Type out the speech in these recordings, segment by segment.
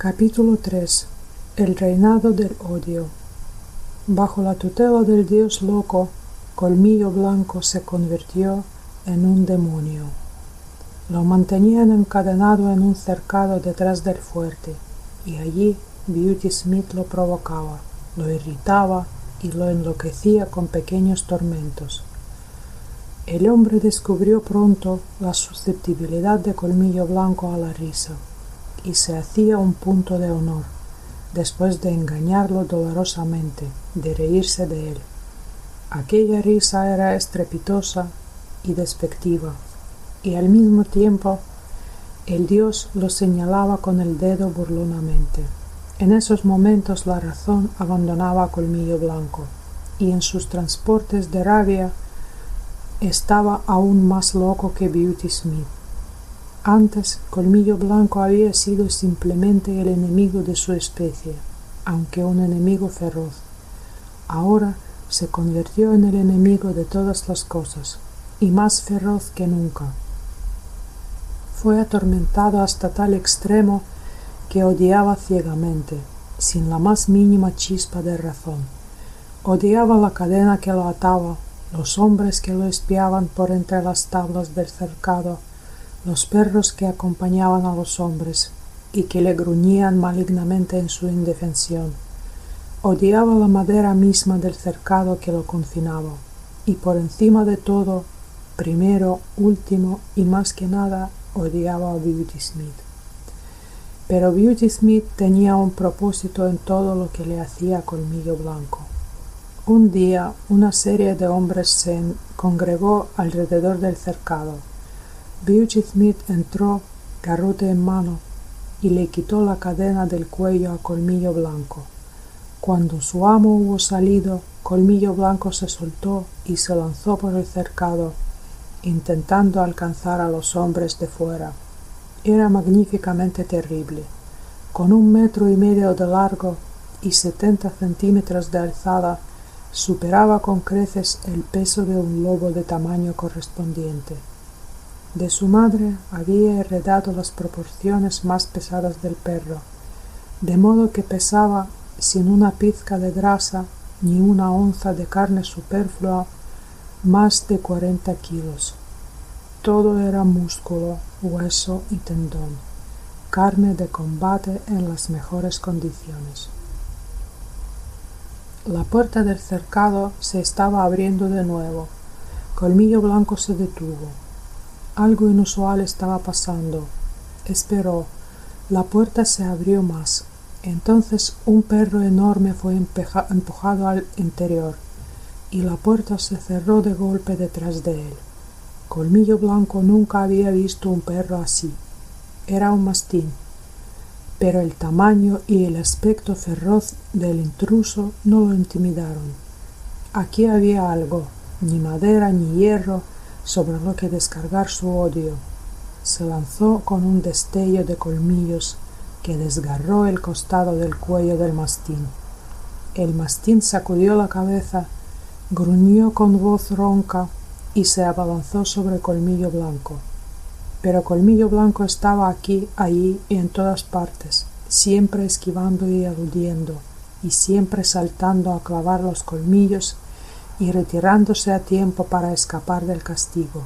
Capítulo 3. El reinado del odio. Bajo la tutela del dios loco, Colmillo Blanco se convirtió en un demonio. Lo mantenían encadenado en un cercado detrás del fuerte, y allí Beauty Smith lo provocaba, lo irritaba y lo enloquecía con pequeños tormentos. El hombre descubrió pronto la susceptibilidad de Colmillo Blanco a la risa, y se hacía un punto de honor, después de engañarlo dolorosamente, de reírse de él. Aquella risa era estrepitosa y despectiva, y al mismo tiempo el dios lo señalaba con el dedo burlonamente. En esos momentos la razón abandonaba a Colmillo Blanco, y en sus transportes de rabia estaba aún más loco que Beauty Smith. Antes, Colmillo Blanco había sido simplemente el enemigo de su especie, aunque un enemigo feroz. Ahora se convirtió en el enemigo de todas las cosas, y más feroz que nunca. Fue atormentado hasta tal extremo que odiaba ciegamente, sin la más mínima chispa de razón. Odiaba la cadena que lo ataba, los hombres que lo espiaban por entre las tablas del cercado, los perros que acompañaban a los hombres y que le gruñían malignamente en su indefensión. Odiaba la madera misma del cercado que lo confinaba, y por encima de todo, primero, último y más que nada, odiaba a Beauty Smith. Pero Beauty Smith tenía un propósito en todo lo que le hacía Colmillo Blanco. Un día, una serie de hombres se congregó alrededor del cercado. Beauty Smith entró, garrote en mano, y le quitó la cadena del cuello a Colmillo Blanco. Cuando su amo hubo salido, Colmillo Blanco se soltó y se lanzó por el cercado, intentando alcanzar a los hombres de fuera. Era magníficamente terrible. Con 1,5 metros de largo y 70 centímetros de alzada, superaba con creces el peso de un lobo de tamaño correspondiente. De su madre había heredado las proporciones más pesadas del perro, de modo que pesaba, sin una pizca de grasa ni una onza de carne superflua, más de 40 kilos. Todo era músculo, hueso y tendón, carne de combate en las mejores condiciones. La puerta del cercado se estaba abriendo de nuevo. Colmillo Blanco se detuvo. Algo inusual estaba pasando. Esperó. La puerta se abrió más. Entonces un perro enorme fue empujado al interior, y la puerta se cerró de golpe detrás de él. Colmillo Blanco nunca había visto un perro así. Era un mastín, pero el tamaño y el aspecto feroz del intruso no lo intimidaron. Aquí había algo, ni madera ni hierro, sobre lo que descargar su odio. Se lanzó con un destello de colmillos que desgarró el costado del cuello del mastín. El mastín sacudió la cabeza, gruñó con voz ronca y se abalanzó sobre Colmillo Blanco. Pero Colmillo Blanco estaba aquí, allí y en todas partes, siempre esquivando y eludiendo, y siempre saltando a clavar los colmillos y retirándose a tiempo para escapar del castigo.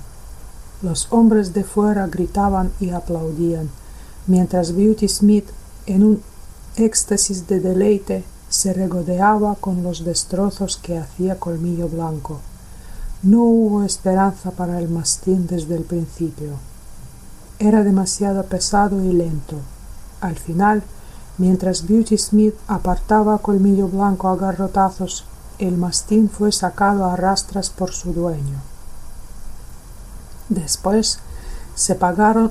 Los hombres de fuera gritaban y aplaudían, mientras Beauty Smith, en un éxtasis de deleite, se regodeaba con los destrozos que hacía Colmillo Blanco. No hubo esperanza para el mastín desde el principio. Era demasiado pesado y lento. Al final, mientras Beauty Smith apartaba a Colmillo Blanco a garrotazos, el mastín fue sacado a rastras por su dueño. Después se pagaron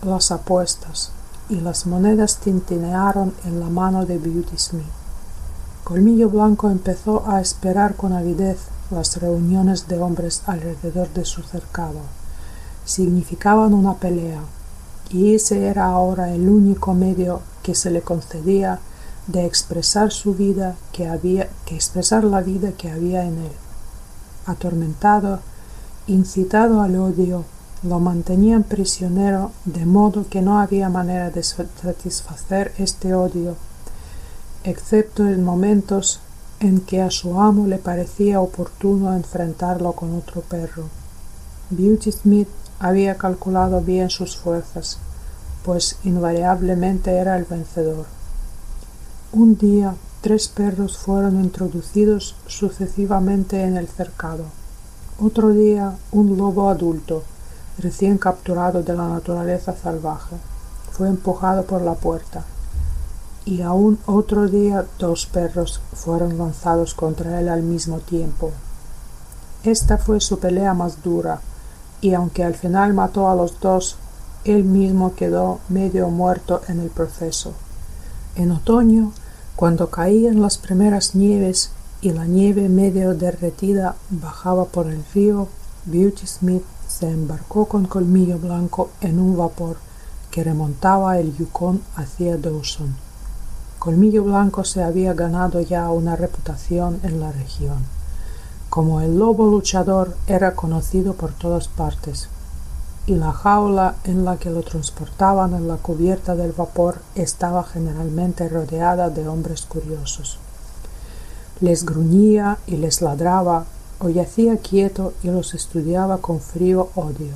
las apuestas, y las monedas tintinearon en la mano de Beauty Smith. Colmillo Blanco empezó a esperar con avidez las reuniones de hombres alrededor de su cercado. Significaban una pelea, y ese era ahora el único medio que se le concedía de expresar expresar la vida que había en él. Atormentado, incitado al odio, Lo mantenían prisionero de modo que no había manera de satisfacer este odio, excepto en momentos en que a su amo le parecía oportuno enfrentarlo con otro perro. Beauty Smith había calculado bien sus fuerzas, pues invariablemente era el vencedor. Un día, 3 perros fueron introducidos sucesivamente en el cercado. Otro día, un lobo adulto, recién capturado de la naturaleza salvaje, fue empujado por la puerta, y aún otro día 2 perros fueron lanzados contra él al mismo tiempo. Esta fue su pelea más dura, y aunque al final mató a los 2, él mismo quedó medio muerto en el proceso. En otoño, cuando caían las primeras nieves y la nieve medio derretida bajaba por el río, Beauty Smith se embarcó con Colmillo Blanco en un vapor que remontaba el Yukón hacia Dawson. Colmillo Blanco se había ganado ya una reputación en la región. Como el lobo luchador era conocido por todas partes, y la jaula en la que lo transportaban en la cubierta del vapor estaba generalmente rodeada de hombres curiosos. Les gruñía y les ladraba, o yacía quieto y los estudiaba con frío odio.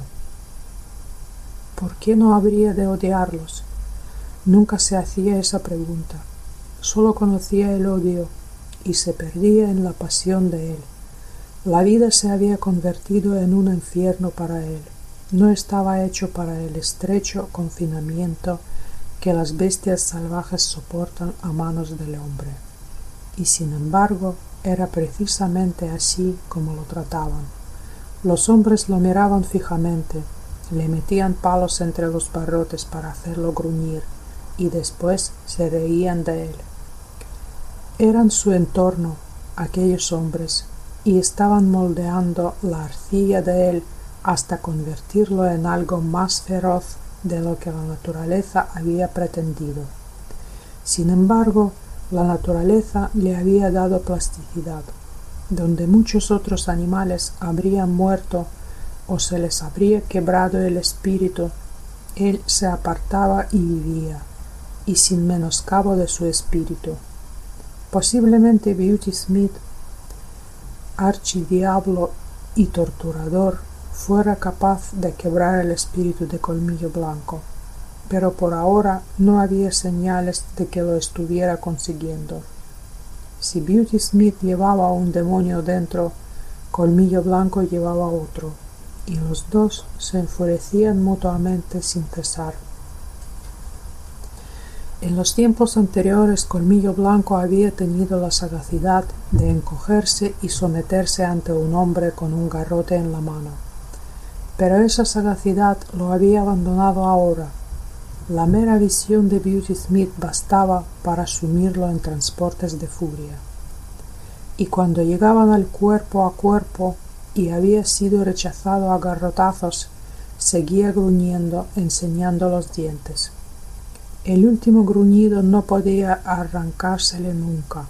¿Por qué no habría de odiarlos? Nunca se hacía esa pregunta. Solo conocía el odio y se perdía en la pasión de él. La vida se había convertido en un infierno para él. No estaba hecho para el estrecho confinamiento que las bestias salvajes soportan a manos del hombre. Y sin embargo, era precisamente así como lo trataban. Los hombres lo miraban fijamente, le metían palos entre los barrotes para hacerlo gruñir, y después se reían de él. Eran su entorno, aquellos hombres, y estaban moldeando la arcilla de él hasta convertirlo en algo más feroz de lo que la naturaleza había pretendido. Sin embargo, la naturaleza le había dado plasticidad. Donde muchos otros animales habrían muerto o se les habría quebrado el espíritu, él se apartaba y vivía, y sin menoscabo de su espíritu. Posiblemente Beauty Smith, archidiablo y torturador, fuera capaz de quebrar el espíritu de Colmillo Blanco, pero por ahora no había señales de que lo estuviera consiguiendo. Si Beauty Smith llevaba un demonio dentro, Colmillo Blanco llevaba otro, y los dos se enfurecían mutuamente sin cesar. En los tiempos anteriores, Colmillo Blanco había tenido la sagacidad de encogerse y someterse ante un hombre con un garrote en la mano. Pero esa sagacidad lo había abandonado ahora. La mera visión de Beauty Smith bastaba para sumirlo en transportes de furia. Y cuando llegaban al cuerpo a cuerpo y había sido rechazado a garrotazos, seguía gruñendo, enseñando los dientes. El último gruñido no podía arrancársele nunca.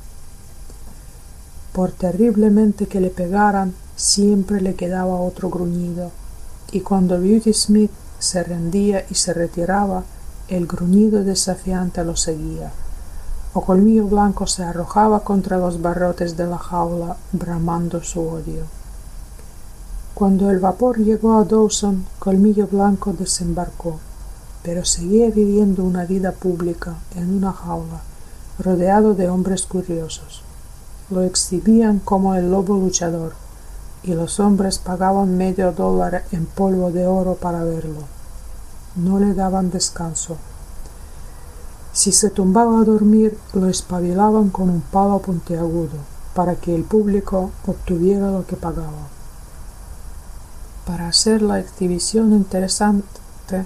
Por terriblemente que le pegaran, siempre le quedaba otro gruñido, y cuando Beauty Smith se rendía y se retiraba, el gruñido desafiante lo seguía, o Colmillo Blanco se arrojaba contra los barrotes de la jaula, bramando su odio. Cuando el vapor llegó a Dawson, Colmillo Blanco desembarcó, pero seguía viviendo una vida pública en una jaula, rodeado de hombres curiosos. Lo exhibían como el lobo luchador, y los hombres pagaban $50 en polvo de oro para verlo. No le daban descanso. Si se tumbaba a dormir, lo espabilaban con un palo puntiagudo, para que el público obtuviera lo que pagaba. Para hacer la exhibición interesante,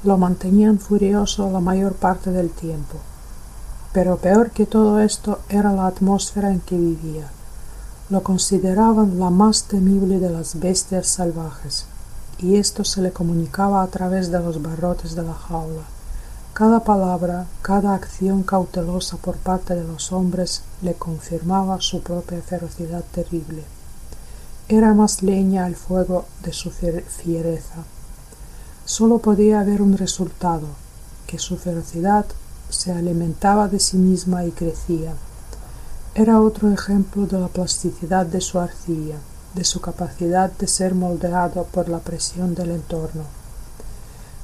lo mantenían furioso la mayor parte del tiempo. Pero peor que todo esto era la atmósfera en que vivía. Lo consideraban la más temible de las bestias salvajes, y esto se le comunicaba a través de los barrotes de la jaula. Cada palabra, cada acción cautelosa por parte de los hombres le confirmaba su propia ferocidad terrible. Era más leña al fuego de su fiereza. Solo podía haber un resultado, que su ferocidad se alimentaba de sí misma y crecía. Era otro ejemplo de la plasticidad de su arcilla, de su capacidad de ser moldeado por la presión del entorno.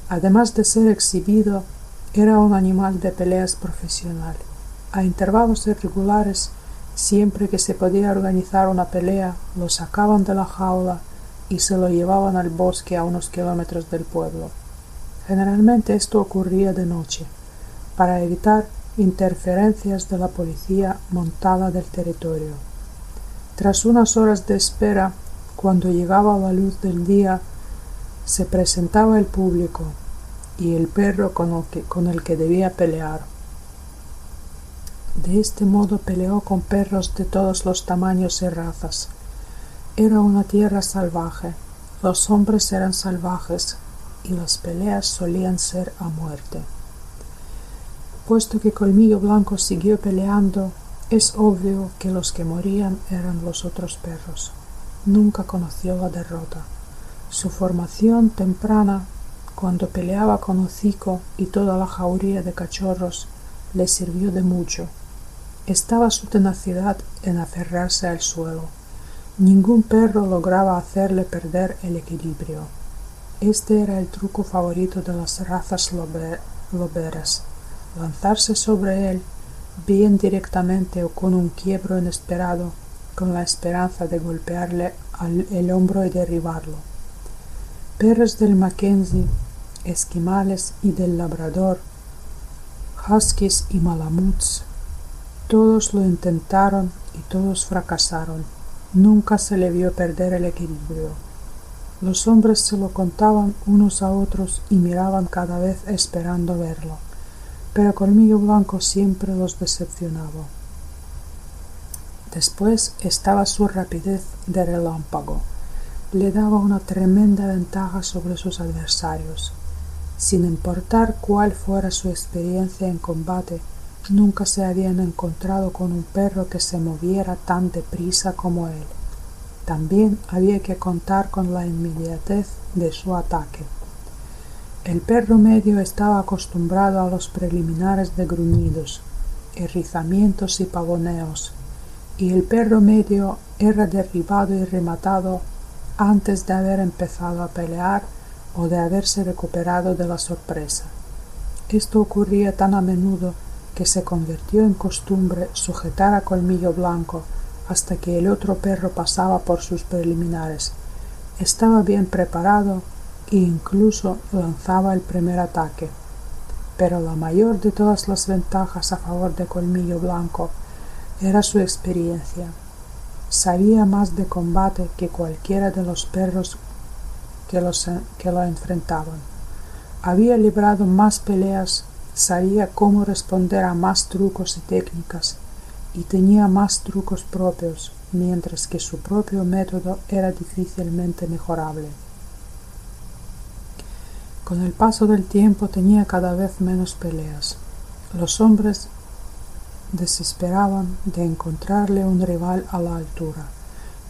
Además de ser exhibido, era un animal de peleas profesional. A intervalos irregulares, siempre que se podía organizar una pelea, lo sacaban de la jaula y se lo llevaban al bosque a unos kilómetros del pueblo. Generalmente esto ocurría de noche, para evitar interferencias de la policía montada del territorio. Tras unas horas de espera, cuando llegaba la luz del día, se presentaba el público y el perro con el que debía pelear. De este modo peleó con perros de todos los tamaños y razas. Era una tierra salvaje, los hombres eran salvajes y las peleas solían ser a muerte. Puesto que Colmillo Blanco siguió peleando, es obvio que los que morían eran los otros perros. Nunca conoció la derrota. Su formación temprana, cuando peleaba con Hocico y toda la jauría de cachorros, le sirvió de mucho. Estaba su tenacidad en aferrarse al suelo. Ningún perro lograba hacerle perder el equilibrio. Este era el truco favorito de las razas loberas: lanzarse sobre él, bien directamente o con un quiebro inesperado, con la esperanza de golpearle el hombro y derribarlo. Perros del Mackenzie, esquimales y del Labrador, huskies y malamuts, todos lo intentaron y todos fracasaron. Nunca se le vio perder el equilibrio. Los hombres se lo contaban unos a otros y miraban cada vez esperando verlo, pero Colmillo Blanco siempre los decepcionaba. Después estaba su rapidez de relámpago. Le daba una tremenda ventaja sobre sus adversarios. Sin importar cuál fuera su experiencia en combate, nunca se habían encontrado con un perro que se moviera tan deprisa como él. También había que contar con la inmediatez de su ataque. El perro medio estaba acostumbrado a los preliminares de gruñidos, errizamientos y pavoneos, y el perro medio era derribado y rematado antes de haber empezado a pelear o de haberse recuperado de la sorpresa. Esto ocurría tan a menudo que se convirtió en costumbre sujetar a Colmillo Blanco hasta que el otro perro pasaba por sus preliminares. Estaba bien preparado e incluso lanzaba el primer ataque. Pero la mayor de todas las ventajas a favor de Colmillo Blanco era su experiencia. Sabía más de combate que cualquiera de los perros que lo enfrentaban. Había librado más peleas, sabía cómo responder a más trucos y técnicas, y tenía más trucos propios, mientras que su propio método era difícilmente mejorable. Con el paso del tiempo tenía cada vez menos peleas. Los hombres desesperaban de encontrarle un rival a la altura,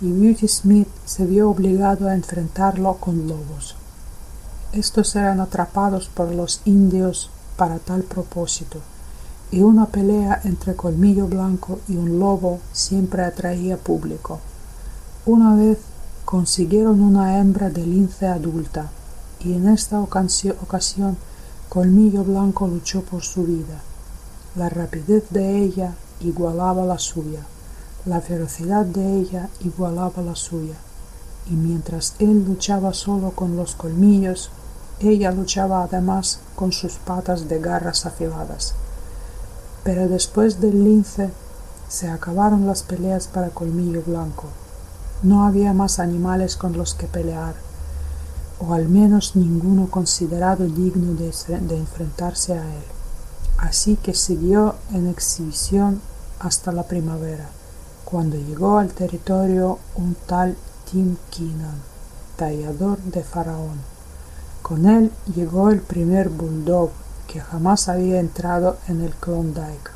y Beauty Smith se vio obligado a enfrentarlo con lobos. Estos eran atrapados por los indios para tal propósito, y una pelea entre Colmillo Blanco y un lobo siempre atraía público. Una vez consiguieron una hembra de lince adulta, y en esta ocasión Colmillo Blanco luchó por su vida. La rapidez de ella igualaba la suya, la ferocidad de ella igualaba la suya, y mientras él luchaba solo con los colmillos, ella luchaba además con sus patas de garras afiladas. Pero después del lince se acabaron las peleas para Colmillo Blanco. No había más animales con los que pelear, o al menos ninguno considerado digno de enfrentarse a él. Así que siguió en exhibición hasta la primavera, cuando llegó al territorio un tal Tim Keenan, tallador de Faraón. Con él llegó el primer bulldog que jamás había entrado en el Klondike.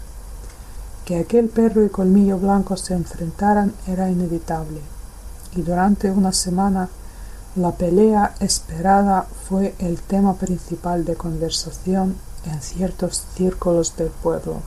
Que aquel perro y Colmillo Blanco se enfrentaran era inevitable, y durante una semana La pelea esperada fue el tema principal de conversación en ciertos círculos del pueblo.